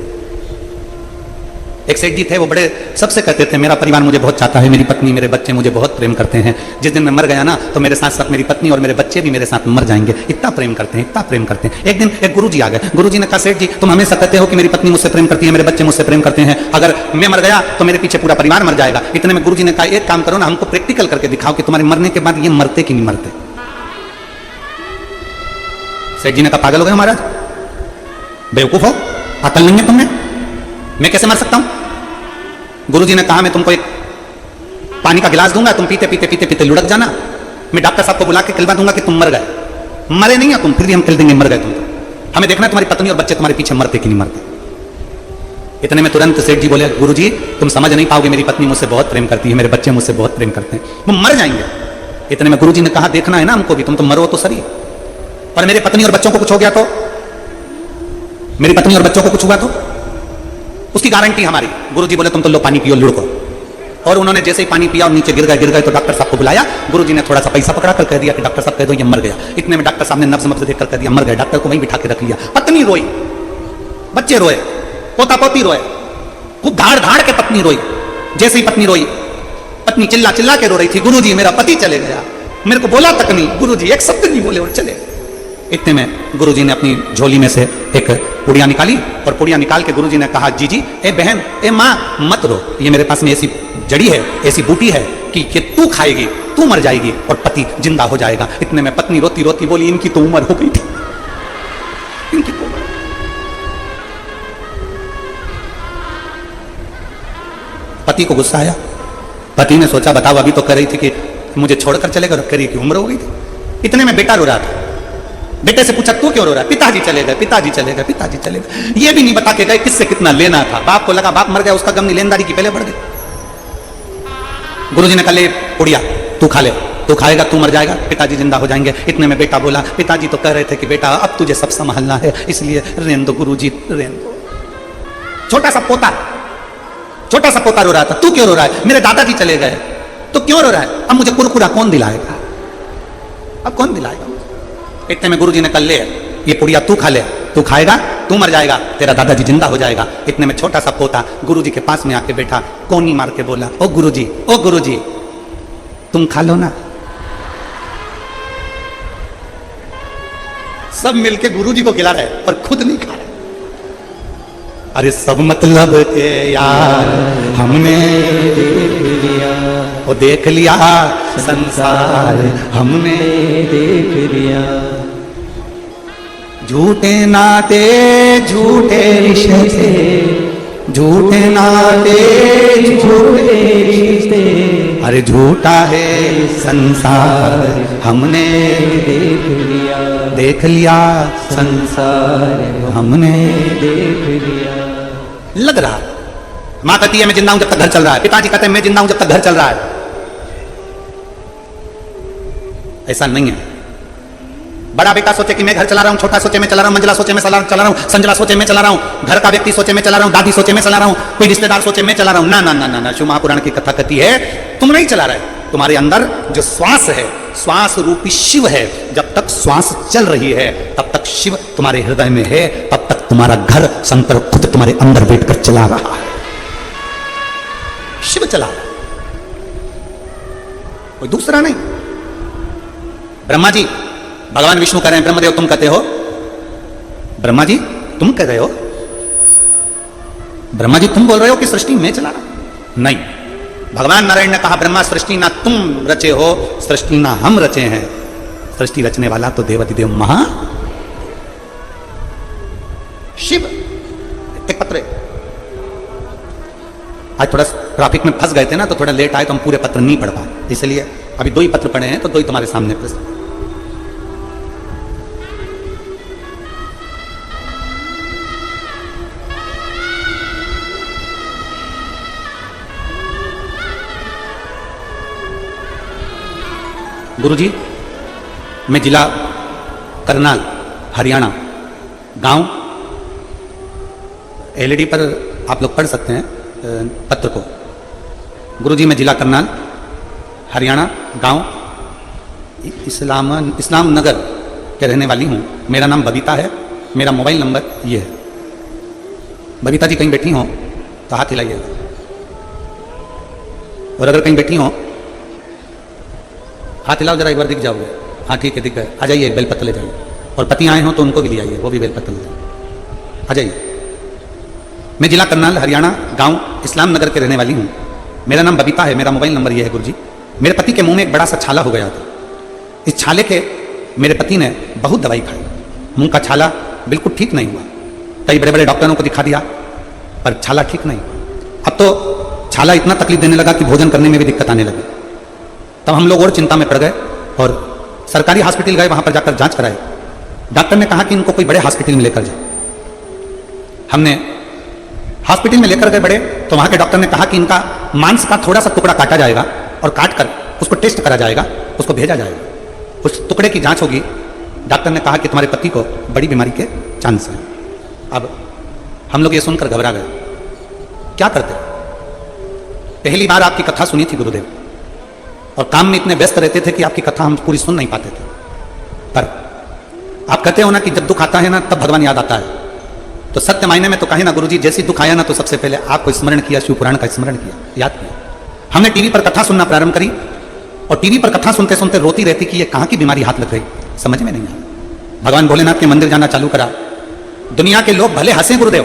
एक सेठ जी थे, वो बड़े सबसे कहते थे, मेरा परिवार मुझे बहुत चाहता है, मेरी पत्नी मेरे बच्चे मुझे बहुत प्रेम करते हैं। जिस दिन मैं मर गया ना तो मेरे साथ साथ मेरी पत्नी और मेरे बच्चे भी मेरे साथ मर जाएंगे, इतना प्रेम करते हैं, इतना प्रेम करते हैं। एक दिन एक गुरुजी आ गए। गुरुजी ने कहा, सेठ जी तुम हमेशा कहते हो कि मेरी पत्नी मुझसे प्रेम करती है, मेरे बच्चे मुझसे प्रेम करते हैं, अगर मैं मर गया तो मेरे पीछे पूरा परिवार मर जाएगा। इतने में गुरुजी ने कहा, एक काम करो ना, हमको प्रैक्टिकल करके दिखाओ कि तुम्हारे मरने के बाद ये मरते कि नहीं मरते। सेठ जी ने कहा, पागल हो गए महाराज, बेवकूफ हो, अकल नहीं है तुमने, मैं कैसे मर सकता हूं? गुरुजी ने कहा, मैं तुमको एक पानी का गिलास दूंगा, तुम पीते पीते पीते पीते लुढ़क जाना, मैं डॉक्टर साहब को बुला के कहलवा दूंगा कि तुम मर गए। मरे नहीं हो तुम, फिर भी हम कह देंगे मर गए तुम। हमें देखना है तुम्हारी पत्नी और बच्चे तुम्हारे पीछे मरते कि नहीं मरते। इतने में तुरंत सेठ जी बोले, गुरुजी तुम समझ नहीं पाओगे, मेरी पत्नी मुझसे बहुत प्रेम करती है, मेरे बच्चे मुझसे बहुत प्रेम करते हैं, वो मर जाएंगे। इतने में गुरुजी ने कहा, देखना है ना हमको भी, तुम तो मरो तो सही, पर मेरे पत्नी और बच्चों को कुछ हो गया तो, मेरी पत्नी और बच्चों को कुछ हुआ तो उसकी गारंटी हमारी। गुरुजी बोले, तुम तो लो पानी पियो, लुढ़को। और उन्होंने जैसे ही पानी पिया और नीचे गिर गए तो डॉक्टर साहब को बुलाया। गुरुजी ने थोड़ा सा पैसा पकड़ा कर कह दिया कि डॉक्टर साहब कह दो ये मर गया। इतने में डॉक्टर साहब ने नब्ज देखकर कह दिया मर गया। डॉक्टर को वहीं बिठा के रख लिया। पत्नी रोई, बच्चे रोए, पोता पोती रोए, खूब धाड़ धाड़ के पत्नी रोई। जैसे ही पत्नी रोई, पत्नी चिल्ला चिल्ला के रो रही थी, गुरुजी मेरा पति चले गया, मेरे को बोला तक नहीं, गुरुजी एक शब्द नहीं बोले और चले। इतने में गुरुजी ने अपनी झोली में से एक पुड़िया निकाली और पुड़िया निकाल के गुरुजी ने कहा, जीजी, ए बहन, ए माँ, मत रो, ये मेरे पास में ऐसी जड़ी है, ऐसी बूटी है कि तू खाएगी, तू मर जाएगी और पति जिंदा हो जाएगा। इतने में पत्नी रोती रोती बोली, इनकी तो उम्र हो गई थी, इनकी तो उम्र। पति को गुस्सा आया। पति ने सोचा, बताओ अभी तो कह रही थी कि मुझे छोड़कर चलेगा, कह रही कि उम्र हो गई थी। इतने में बेटा रो रहा था। बेटे से पूछा, तू क्यों रो रहा है? पिताजी चले गए, पिताजी चले गए, पिताजी चले गए। ये भी नहीं बता के गए किससे कितना लेना था। बाप को लगा बाप मर गया, उसका गम नहीं, लेनदारी की पहले बढ़ गई। गुरुजी ने कहा, ले पुड़िया, तू खा ले, तू खाएगा तू मर जाएगा, पिताजी जिंदा हो जाएंगे। इतने में बेटा बोला, पिताजी तो कह रहे थे कि बेटा अब तुझे सब संभालना है, इसलिए रेन दो गुरुजी, रेन दो। छोटा सा पोता रो रहा था, तू क्यों रो रहा है? मेरे दादाजी चले गए। तो क्यों रो रहा है? अब मुझे कुरकुरा कौन दिलाएगा? अब कौन दिलाएगा? इतने में गुरुजी ने कहा, ले ये पुड़िया तू खा ले, तू खाएगा तू मर जाएगा, तेरा दादाजी जिंदा हो जाएगा। इतने में छोटा सा पोता गुरुजी के पास में आके बैठा, कोनी मार के बोला, ओ गुरुजी तुम खा लो ना। सब मिलके गुरुजी को खिला रहे पर खुद नहीं खा रहे। अरे सब मतलब के यार हमने देख लिया संसार हमने देख लिया, झूठे नाते झूठे रिश्ते झूठे नाते झूठे रिश्ते, अरे झूठा है संसार हमने देख लिया संसार हमने देख लिया। लग रहा माँ कहती है मैं जिंदा हूं जब तक घर चल रहा है, पिताजी कहते हैं मैं जिंदा हूं जब तक घर चल रहा है। ऐसा नहीं है। बड़ा बेटा सोचे कि मैं घर चला रहा हूं, छोटा सोचे मैं चला रहा हूं, मंजिला सोचे मैं चला रहा हूं, संजला सोचे मैं चला रहा हूं, घर का व्यक्ति सोचे मैं चला रहा हूं, दादी सोचे मैं चला रहा हूं, कोई रिश्तेदार सोचे मैं चला रहा हूं। ना ना ना ना ना, शिव महापुराण की कथा कहती है तुम नहीं चला रहे। तुम्हारे अंदर जो श्वास है, श्वास रूपी शिव है। जब तक श्वास चल रही है तब तक शिव तुम्हारे हृदय में है, तब तक तुम्हारा घर शंकर खुद तुम्हारे अंदर बैठकर चला रहा है। शिव चला रहा है, कोई दूसरा नहीं। ब्रह्मा जी, भगवान विष्णु कह रहे हैं ब्रह्मदेव तुम कहते हो, ब्रह्मा जी तुम कह रहे हो, ब्रह्मा जी तुम बोल रहे हो कि सृष्टि मैं चला रहा? नहीं, भगवान नारायण ने कहा ब्रह्मा सृष्टि ना तुम रचे हो, सृष्टि ना हम रचे हैं, सृष्टि रचने वाला तो देवाधिदेव महा शिव। एक पत्र, आज थोड़ा ट्रैफिक में फंस गए थे ना तो थोड़ा लेट आए तो हम पूरे पत्र नहीं पढ़ पाए, इसलिए अभी 2 ही पत्र पढ़े हैं तो 2 ही तुम्हारे सामने प्रस्तुत। गुरुजी, मैं जिला करनाल हरियाणा, गांव, एलईडी पर आप लोग पढ़ सकते हैं पत्र को। गुरुजी, मैं जिला करनाल हरियाणा, गांव इस्लाम नगर के रहने वाली हूँ। मेरा नाम बबीता है, मेरा मोबाइल नंबर ये है। बबीता जी कहीं बैठी हो तो हाथ हिलाइएगा, और अगर कहीं बैठी हो हाथ हिलाओ जरा, एक बार दिख जाओगे। हाँ ठीक है, दिख गए। आ जाइए, एक बेलपत्र ले जाइए, और पति आए हो तो उनको भी ले आइए, वो भी बेलपत्र ले जाइए। आ जाइए। मैं जिला करनाल हरियाणा, गांव इस्लाम नगर के रहने वाली हूँ। मेरा नाम बबीता है, मेरा मोबाइल नंबर ये है। गुरुजी, मेरे पति के मुंह में एक बड़ा सा छाला हो गया था। इस छाले के मेरे पति ने बहुत दवाई खाई, मुंह का छाला बिल्कुल ठीक नहीं हुआ। कई बड़े बड़े डॉक्टरों को दिखा दिया पर छाला ठीक नहीं हुआ। अब तो छाला इतना तकलीफ देने लगा कि भोजन करने में भी दिक्कत आने लगी। तब हम लोग और चिंता में पड़ गए और सरकारी हॉस्पिटल गए, वहां पर जाकर जांच कराई। डॉक्टर ने कहा कि इनको कोई बड़े हॉस्पिटल में लेकर जाओ। हमने हॉस्पिटल में लेकर गए बड़े, तो वहां के डॉक्टर ने कहा कि इनका मांस का थोड़ा सा टुकड़ा काटा जाएगा और काट कर उसको टेस्ट करा जाएगा, उसको भेजा जाएगा, उस टुकड़े की जांच होगी। डॉक्टर ने कहा कि तुम्हारे पति को बड़ी बीमारी के चांस हैं। अब हम लोग ये सुनकर घबरा गए, क्या करते? पहली बार आपकी कथा सुनी थी गुरुदेव, और काम में इतने व्यस्त रहते थे कि आपकी कथा हम पूरी सुन नहीं पाते थे। पर आप कहते हो ना कि जब दुख आता है ना तब भगवान याद आता है, तो सत्य मायने में तो कहे ना गुरुजी, जैसे दुख आया ना तो सबसे पहले आपको स्मरण किया, शिव पुराण का स्मरण किया, याद किया। हमने टीवी पर कथा सुनना प्रारंभ करी, और टीवी पर कथा सुनते सुनते रोती रहती कि ये कहाँ की बीमारी हाथ लग गई, समझ में नहीं आया। भगवान भोलेनाथ के मंदिर जाना चालू करा। दुनिया के लोग भले हंसे गुरुदेव,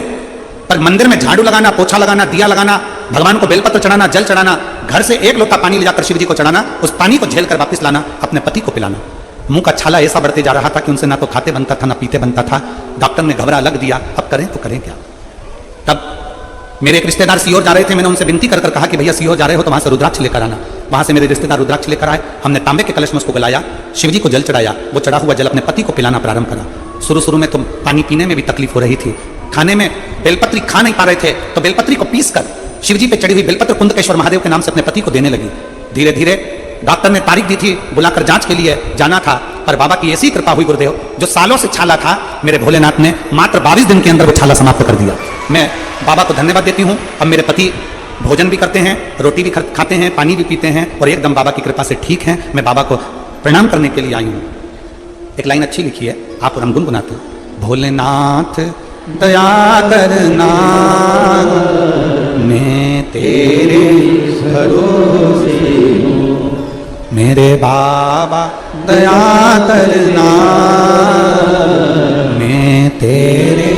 पर मंदिर में झाड़ू लगाना, पोछा लगाना, दिया लगाना, भगवान को बेलपत्र चढ़ाना, जल चढ़ाना, घर से 1 लोटा पानी ले जाकर शिव जी को चढ़ाना, उस पानी को झेल कर वापस लाना, अपने पति को पिलाना। मुंह का छाला ऐसा बढ़ते जा रहा था कि उनसे ना तो खाते बनता था ना पीते बनता था। डॉक्टर ने घबरा लग दिया, अब करें तो करें क्या। तब मेरे एक रिश्तेदार सीहोर जा रहे थे, मैंने उनसे विनती कर कहा कि भैया सीहोर जा रहे हो तो वहां से रुद्राक्ष लेकर आना। वहां से मेरे रिश्तेदार रुद्राक्ष लेकर आए। हमने तांबे के कलश में उसको गलाया, शिव जी को जल चढ़ाया, वो चढ़ा हुआ जल अपने पति को पिलाना प्रारंभ करा। शुरू में तो पानी पीने में भी तकलीफ हो रही थी, खाने में बेलपत्री खा नहीं पा रहे थे, तो बेलपत्री को पीस कर शिव जी पे चढ़ी हुई बेलपत्र कुंदकेश्वर महादेव के नाम से अपने पति को देने लगी। धीरे धीरे डॉक्टर ने तारीख दी थी, बुलाकर जांच के लिए जाना था, पर बाबा की ऐसी कृपा हुई गुरुदेव, जो सालों से छाला था मेरे भोलेनाथ ने मात्र 22 दिन के अंदर वो छाला समाप्त कर दिया। मैं बाबा को धन्यवाद देती हूँ। अब मेरे पति भोजन भी करते हैं, रोटी भी खाते हैं, पानी भी पीते हैं, और एकदम बाबा की कृपा से ठीक है। मैं बाबा को प्रणाम करने के लिए आई हूँ। एक लाइन अच्छी लिखी है, आप और हम गुनगुनाते हैं। भोलेनाथ दया करना, मैं तेरे भरोसे हूँ, मेरे बाबा दया करना, मैं तेरे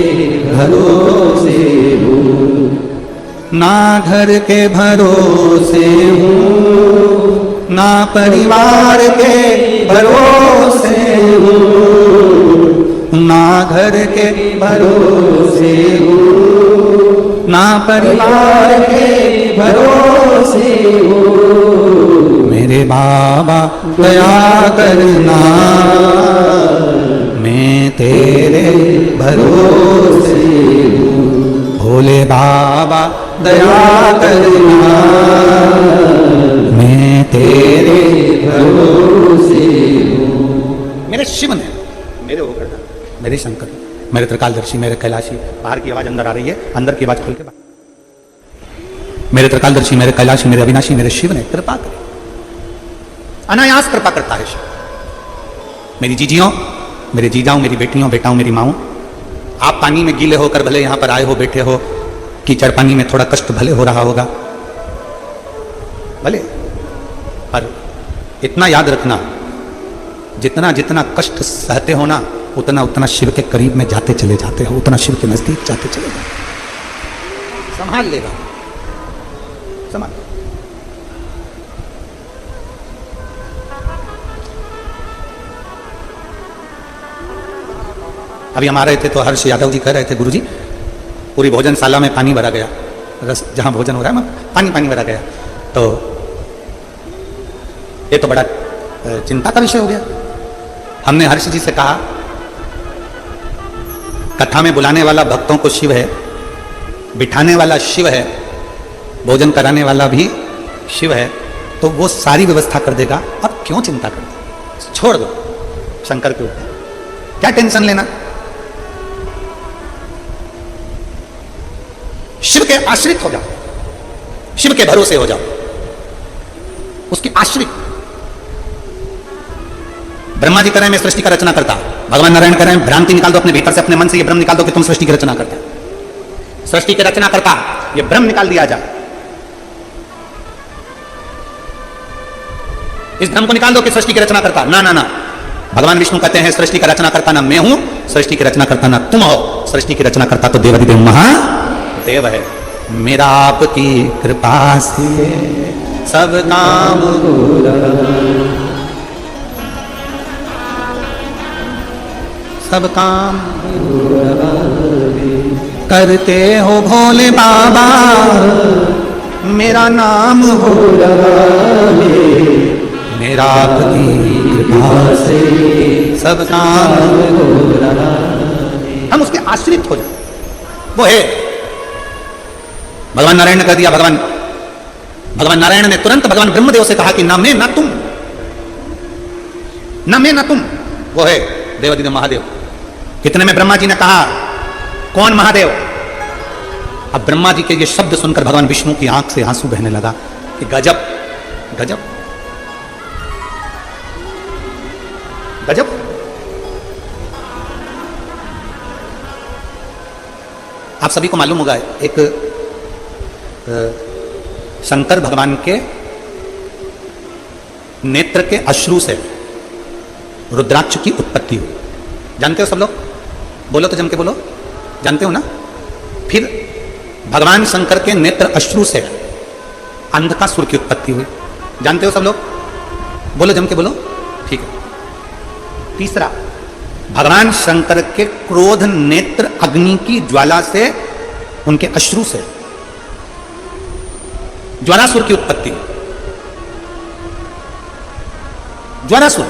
भरोसे हूँ, ना घर के भरोसे हूँ, ना परिवार के भरोसे हूँ, ना घर के भरोसे हूँ, ना परिवार के भरोसे हो, मेरे बाबा दया करना, मैं तेरे भरोसे हूँ, भोले बाबा दया करना, मैं तेरे भरोसे हूँ। मेरे शिव ने, मेरे होकर, मेरे शंकर, मेरे त्रिकालदर्शी, मेरे कैलाशी, बाहर की आवाज अंदर आ रही है, अंदर की आवाज खोल के बाहर, मेरे त्रिकालदर्शी, मेरे कैलाशी, मेरे अविनाशी, मेरे शिव ने कृपा करी, अनायास कृपा करता है शिव। मेरी जीजियों, मेरे जीजाओं, मेरी बेटियों, बेटाओं, मेरी माओ, आप पानी में गीले होकर भले यहां पर आए हो, बैठे हो, कीचड़ पानी में थोड़ा कष्ट भले हो रहा होगा, भले, पर इतना याद रखना, जितना जितना कष्ट सहते हो ना, उतना उतना शिव के करीब में जाते चले जाते हो, उतना शिव के नजदीक जाते चले जाते, संभाल लेगा, संभाल। अभी हम आ रहे थे तो हर्ष यादव जी कह रहे थे, गुरुजी पूरी भोजनशाला में पानी भरा गया, रस जहां भोजन हो रहा है पानी पानी भरा गया, तो ये तो बड़ा चिंता का विषय हो गया। हमने हर्ष जी से कहा, कथा में बुलाने वाला भक्तों को शिव है, बिठाने वाला शिव है, भोजन कराने वाला भी शिव है, तो वो सारी व्यवस्था कर देगा, अब क्यों चिंता करते, छोड़ दो शंकर के ऊपर, क्या टेंशन लेना। शिव के आश्रित हो जाओ, शिव के भरोसे हो जाओ, उसके आश्रित। ब्रह्मा जी कह रहे हैं मैं सृष्टि का रचना करता, भगवान नारायण कह रहे हैं भ्रांति निकाल दो अपने भीतर से, अपने मन से ये ब्रह्म निकाल दो कि तुम सृष्टि की रचना करता, सृष्टि की रचना करता, ये ब्रह्म निकाल दिया जाए, इस ब्रह्म को निकाल दो कि सृष्टि की रचना करता। ना ना ना, भगवान विष्णु कहते हैं सृष्टि का रचना करता ना मैं हूं, सृष्टि की रचना करता ना तुम हो, सृष्टि की रचना करता तो देवाधिदेव महादेव है। मेरा आपकी कृपा से सब काम सब काम करते हो भोले बाबा, मेरा नाम हो रहा है, मेरा आपकी कृपा से सब काम हो रहा है। हम उसके आश्रित हो जाए, वो है। भगवान नारायण ने कह दिया, भगवान नारायण ने तुरंत भगवान ब्रह्मदेव से कहा कि ना मैं ना तुम, ना मैं ना तुम, वो है देवाधिदेव महादेव। कितने में ब्रह्मा जी ने कहा कौन महादेव। अब ब्रह्मा जी के ये शब्द सुनकर भगवान विष्णु की आंख से आंसू बहने लगा कि गजब गजब गजब। आप सभी को मालूम होगा एक शंकर भगवान के नेत्र के अश्रु से रुद्राक्ष की उत्पत्ति हुई। जानते हो सब लोग? बोलो तो जम के बोलो, जानते हो ना? फिर भगवान शंकर के नेत्र अश्रु से अंधकासुर की उत्पत्ति हुई। जानते हो सब लोग? बोलो जम के बोलो, ठीक है। तीसरा, भगवान शंकर के क्रोध नेत्र अग्नि की ज्वाला से, उनके अश्रु से ज्वालासुर की उत्पत्ति। ज्वालासुर